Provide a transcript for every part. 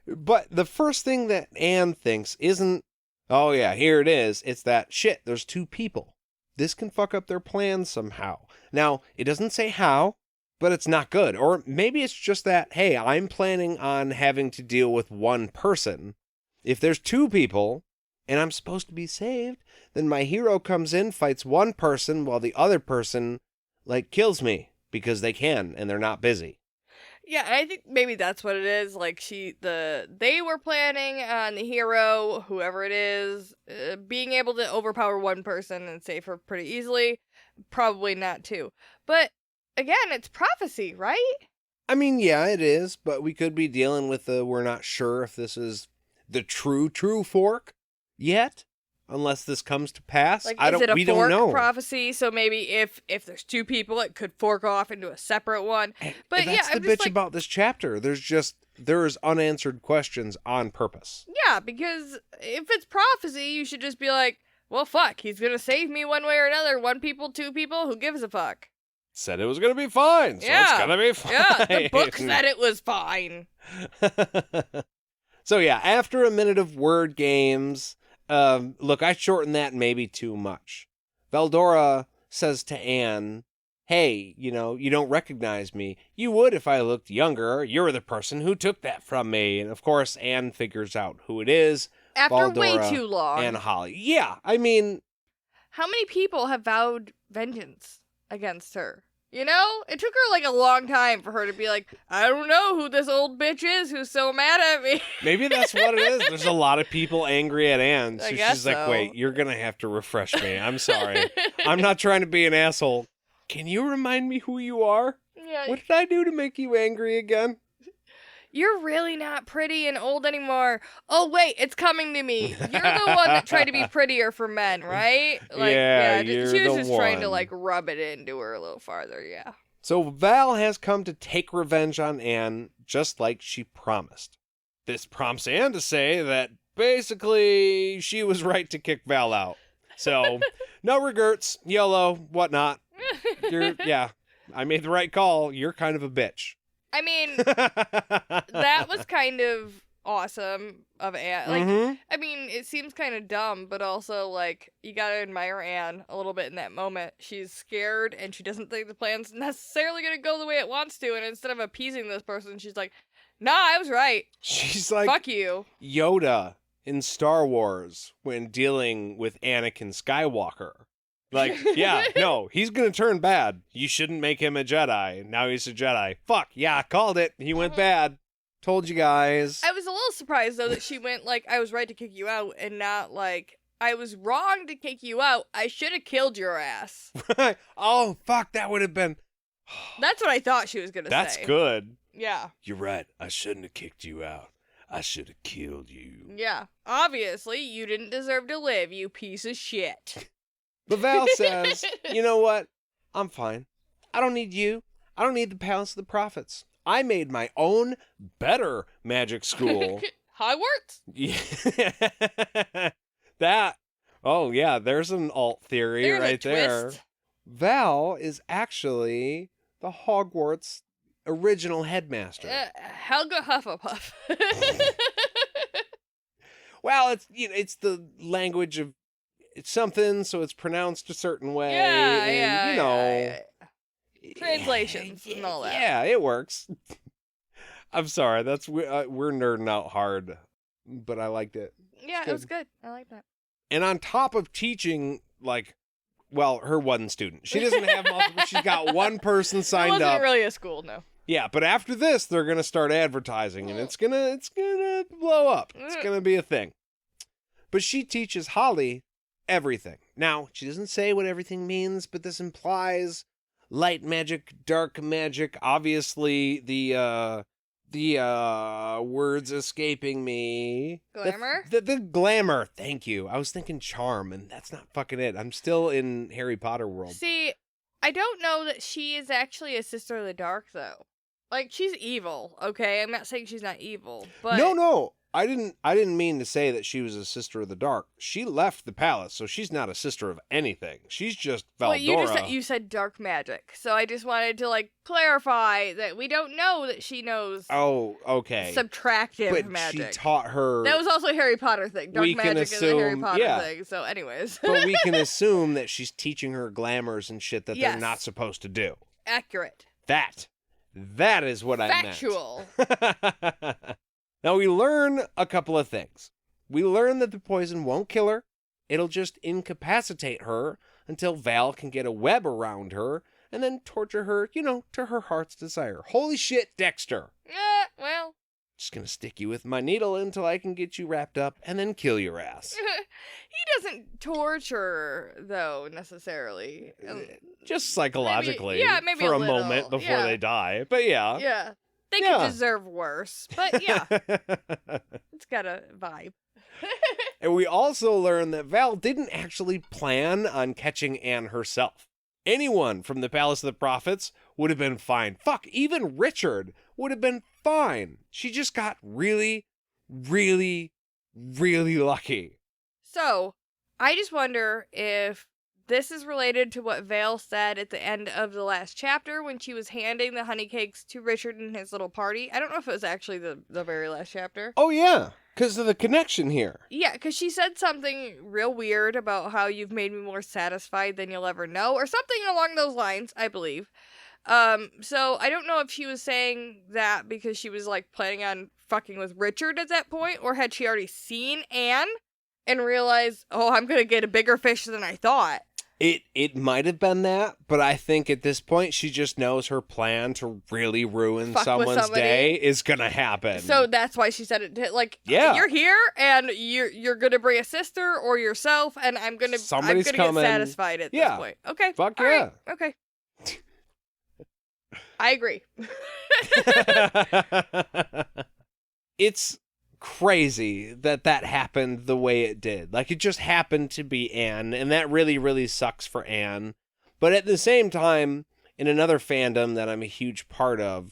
But the first thing that Anne thinks isn't, oh yeah, here it is. It's that, shit, there's two people. This can fuck up their plans somehow. Now, it doesn't say how, but it's not good. Or maybe it's just that, hey, I'm planning on having to deal with one person. If there's two people, and I'm supposed to be saved, then my hero comes in, fights one person, while the other person, kills me. Because they can, and they're not busy. Yeah, I think maybe that's what it is. Like, they were planning on the hero, whoever it is, being able to overpower one person and save her pretty easily. Probably not two. But, again, it's prophecy, right? I mean, yeah, it is, but we could be dealing with we're not sure if this is the true fork yet, unless this comes to pass. Like, is it a we fork don't know. prophecy? So maybe if there's two people, it could fork off into a separate one. But that's yeah, the bitch about this chapter. There is unanswered questions on purpose. Yeah, because if it's prophecy, you should just be like, well, fuck, he's gonna save me one way or another. One people, two people, who gives a fuck? Said it was gonna be fine, so it's gonna be fine. Yeah, the book said it was fine. So yeah, after a minute of word games, look, I shortened that maybe too much. Veldora says to Anne, hey, you don't recognize me. You would if I looked younger. You're the person who took that from me. And of course, Anne figures out who it is. After Veldora way too long. And Holly. Yeah, I mean... How many people have vowed vengeance against her? You know? It took her, a long time for her to be like, I don't know who this old bitch is who's so mad at me. Maybe that's what it is. There's a lot of people angry at Anne. So she's like, so. Wait, you're going to have to refresh me. I'm sorry. I'm not trying to be an asshole. Can you remind me who you are? Yeah. What did I do to make you angry again? You're really not pretty and old anymore. Oh, wait, it's coming to me. You're the one that tried to be prettier for men, right? She was just trying to, rub it into her a little farther, yeah. So Val has come to take revenge on Anne, just like she promised. This prompts Anne to say that, basically, she was right to kick Val out. So, no regrets, YOLO, whatnot. I made the right call. You're kind of a bitch. I mean, that was kind of awesome of Anne. I mean, it seems kind of dumb, but also, you gotta admire Anne a little bit in that moment. She's scared, and she doesn't think the plan's necessarily gonna go the way it wants to, and instead of appeasing this person, she's like, nah, I was right. She's like... Fuck you. Yoda in Star Wars when dealing with Anakin Skywalker. He's gonna turn bad. You shouldn't make him a Jedi. Now he's a Jedi. Fuck, yeah, called it. He went bad. Told you guys. I was a little surprised, though, that she went, I was right to kick you out, and not, I was wrong to kick you out. I should have killed your ass. Oh, fuck, that would have been... That's what I thought she was gonna say. That's good. Yeah. You're right. I shouldn't have kicked you out. I should have killed you. Yeah. Obviously, you didn't deserve to live, you piece of shit. But Val says, you know what? I'm fine. I don't need you. I don't need the Palace of the Prophets. I made my own better magic school. Hogwarts? Yeah. There's an alt theory There's right there. Twist. Val is actually the Hogwarts original headmaster. Helga Hufflepuff. Well, it's the language of... It's something, so it's pronounced a certain way. Yeah. Translations and all that. Yeah, it works. I'm sorry, we're nerding out hard, but I liked it. Yeah, it was good. I like that. And on top of teaching, her one student, she doesn't have multiple. She's got one person signed up. It wasn't really a school, no. Yeah, but after this, they're gonna start advertising, and it's gonna blow up. It's gonna be a thing. But she teaches Holly everything. Now, she doesn't say what everything means, but this implies light magic, dark magic. Obviously, the words escaping me. Glamour? The glamour. Thank you. I was thinking charm, and that's not fucking it. I'm still in Harry Potter world. See, I don't know that she is actually a Sister of the Dark, though. She's evil, okay? I'm not saying she's not evil, but... No. I didn't mean to say that she was a sister of the dark. She left the palace, so she's not a sister of anything. She's just Valdora. Well, you said dark magic, so I just wanted to like clarify that we don't know that she knows. Oh, okay. Subtractive magic. She taught her. That was also a Harry Potter thing. Dark magic is a Harry Potter thing. So, anyways. But we can assume that she's teaching her glamours and shit that they're not supposed to do. Accurate. That is what Factual. I meant. Now, we learn a couple of things. We learn that the poison won't kill her. It'll just incapacitate her until Val can get a web around her and then torture her, to her heart's desire. Holy shit, Dexter. Well. Just gonna stick you with my needle until I can get you wrapped up and then kill your ass. He doesn't torture, though, necessarily. Just psychologically. Maybe for a a little. moment before they die. But yeah. Yeah. They could deserve worse. But yeah. It's got a vibe. And we also learn that Val didn't actually plan on catching Anne herself. Anyone from the Palace of the Prophets would have been fine. Fuck, even Richard would have been fine. She just got really, really, really lucky. So, I just wonder if this is related to what Vale said at the end of the last chapter when she was handing the honey cakes to Richard and his little party. I don't know if it was actually the very last chapter. Oh, yeah, because of the connection here. Yeah, because she said something real weird about how you've made me more satisfied than you'll ever know, or something along those lines, I believe. So I don't know if she was saying that because she was, like, planning on fucking with Richard at that point, or had she already seen Anne and realized, oh, I'm gonna get a bigger fish than I thought. It might have been that, but I think at this point she just knows her plan to really ruin someone's day is gonna happen. So that's why she said it. Like, you're here and you're gonna bring a sister or yourself, and I'm gonna get satisfied at this point. Okay. Fuck yeah. Right. Okay. I agree. It's crazy that happened the way it did. Like, it just happened to be Anne, and that really, really sucks for Anne. But at the same time, in another fandom that I'm a huge part of,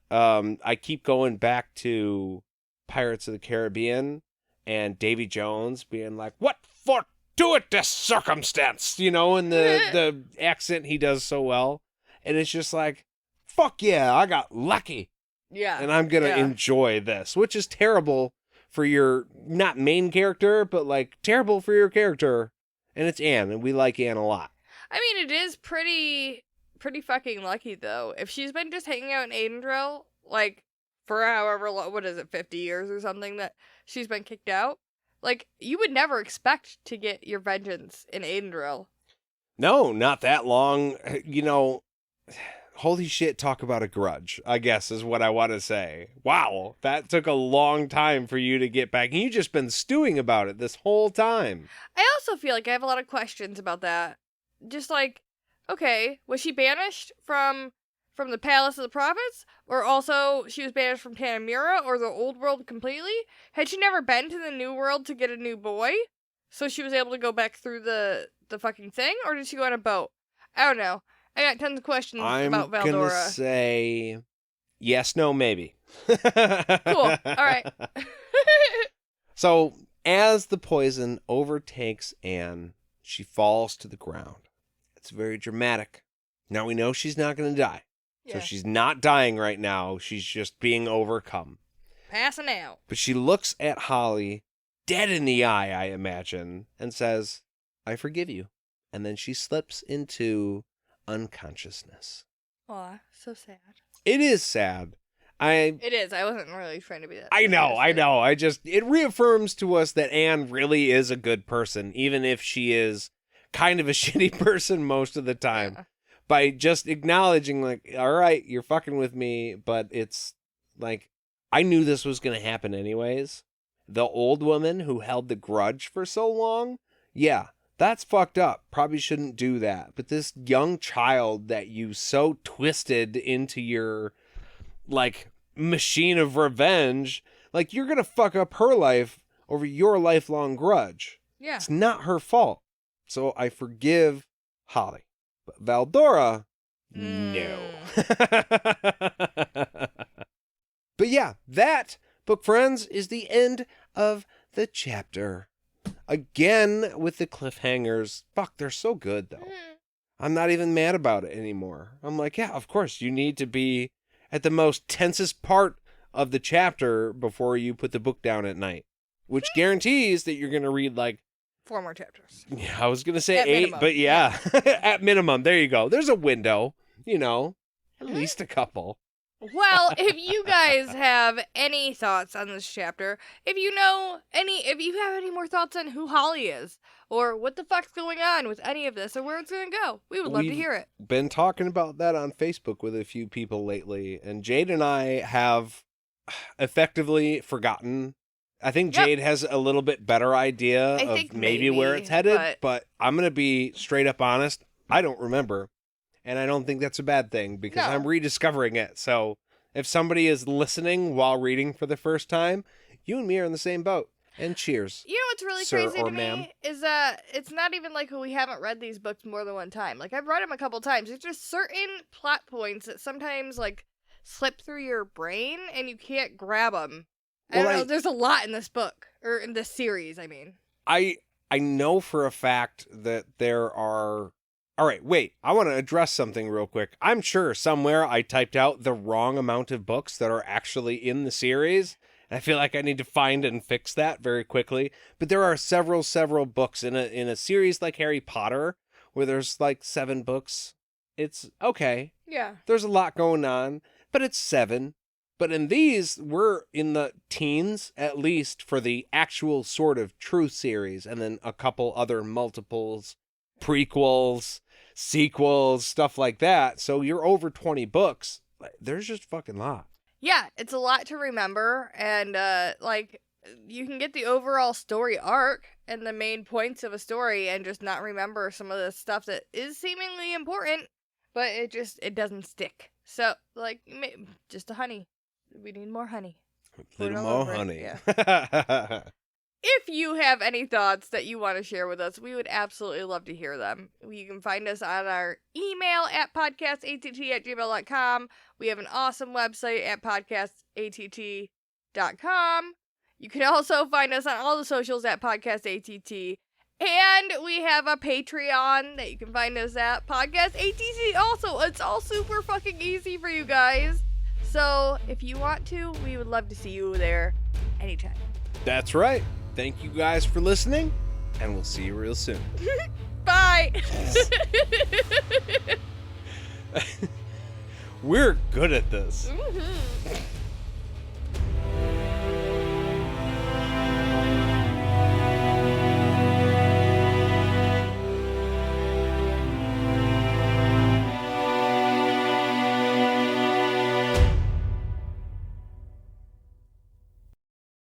I keep going back to Pirates of the Caribbean and Davy Jones being like, "What fortuitous circumstance," in the accent he does so well. And it's just like, fuck yeah, I got lucky. Yeah. And I'm going to enjoy this, which is terrible for your, not main character, but like terrible for your character. And it's Anne, and we like Anne a lot. I mean, it is pretty fucking lucky, though. If she's been just hanging out in Aidendrell, like, for however long, 50 years or something that she's been kicked out, like, you would never expect to get your vengeance in Aidendrell. No, not that long. Holy shit, talk about a grudge, I guess is what I want to say. Wow, that took a long time for you to get back. And you've just been stewing about it this whole time. I also feel like I have a lot of questions about that. Just like, okay, was she banished from the Palace of the Prophets? Or also, she was banished from Tanamura or the old world completely? Had she never been to the new world to get a new boy? So she was able to go back through the fucking thing? Or did she go on a boat? I don't know. I got tons of questions about Valdora. I'm gonna say yes, no, maybe. Cool. All right. So, as the poison overtakes Anne, she falls to the ground. It's very dramatic. Now we know she's not going to die. Yeah. So she's not dying right now. She's just being overcome. Passing out. But she looks at Holly, dead in the eye, I imagine, and says, "I forgive you." And then she slips into unconsciousness. Aw, so sad. It is sad. It is. I wasn't really trying to be that. I know. It reaffirms to us that Anne really is a good person, even if she is kind of a shitty person most of the time. Yeah. By just acknowledging, like, all right, you're fucking with me, but it's like, I knew this was going to happen anyways. The old woman who held the grudge for so long, yeah, that's fucked up. Probably shouldn't do that. But this young child that you so twisted into your, like, machine of revenge, like, you're going to fuck up her life over your lifelong grudge. Yeah. It's not her fault. So I forgive Holly. But Valdora, no. But yeah, that Book Friends is the end of the chapter. Again with the cliffhangers. Fuck, they're so good, though. I'm not even mad about it anymore. I'm like, yeah, of course, you need to be at the most tensest part of the chapter before you put the book down at night, which guarantees that you're going to read like 4 more chapters. Yeah, I was going to say At 8, minimum. but yeah, at minimum. There you go. There's a window, at least a couple. Well, if you guys have any thoughts on this chapter, if you have any more thoughts on who Holly is, or what the fuck's going on with any of this, or where it's going to go, we would love to hear it. Been talking about that on Facebook with a few people lately, and Jade and I have effectively forgotten. I think Jade has a little bit better idea of maybe where it's headed, but I'm going to be straight up honest. I don't remember. And I don't think that's a bad thing because I'm rediscovering it. So if somebody is listening while reading for the first time, you and me are in the same boat. And cheers. You know what's really crazy to me is that it's not even like we haven't read these books more than one time. Like, I've read them a couple times. It's just certain plot points that sometimes, like, slip through your brain and you can't grab them. I don't know. There's a lot in this book. Or in this series, I mean. I know for a fact that there are... All right, wait. I want to address something real quick. I'm sure somewhere I typed out the wrong amount of books that are actually in the series. And I feel like I need to find and fix that very quickly. But there are several books in a series like Harry Potter where there's like 7 books. It's okay. Yeah. There's a lot going on, but it's 7. But in these, we're in the teens, at least for the actual sort of true series. And then a couple other multiples, prequels, sequels, stuff like that. So you're over 20 books. There's just fucking a lot. Yeah, it's a lot to remember, and you can get the overall story arc and the main points of a story and just not remember some of the stuff that is seemingly important, but it doesn't stick. So, just a honey. We need more honey. A little more honey. Yeah. If you have any thoughts that you want to share with us, we would absolutely love to hear them. You can find us on our email at podcastatt@gmail.com. We have an awesome website at podcastatt.com. You can also find us on all the socials at podcastatt. And we have a Patreon that you can find us at podcastatt also. It's all super fucking easy for you guys. So if you want to, we would love to see you there anytime. That's right. Thank you guys for listening, and we'll see you real soon. Bye! We're good at this. Mm-hmm.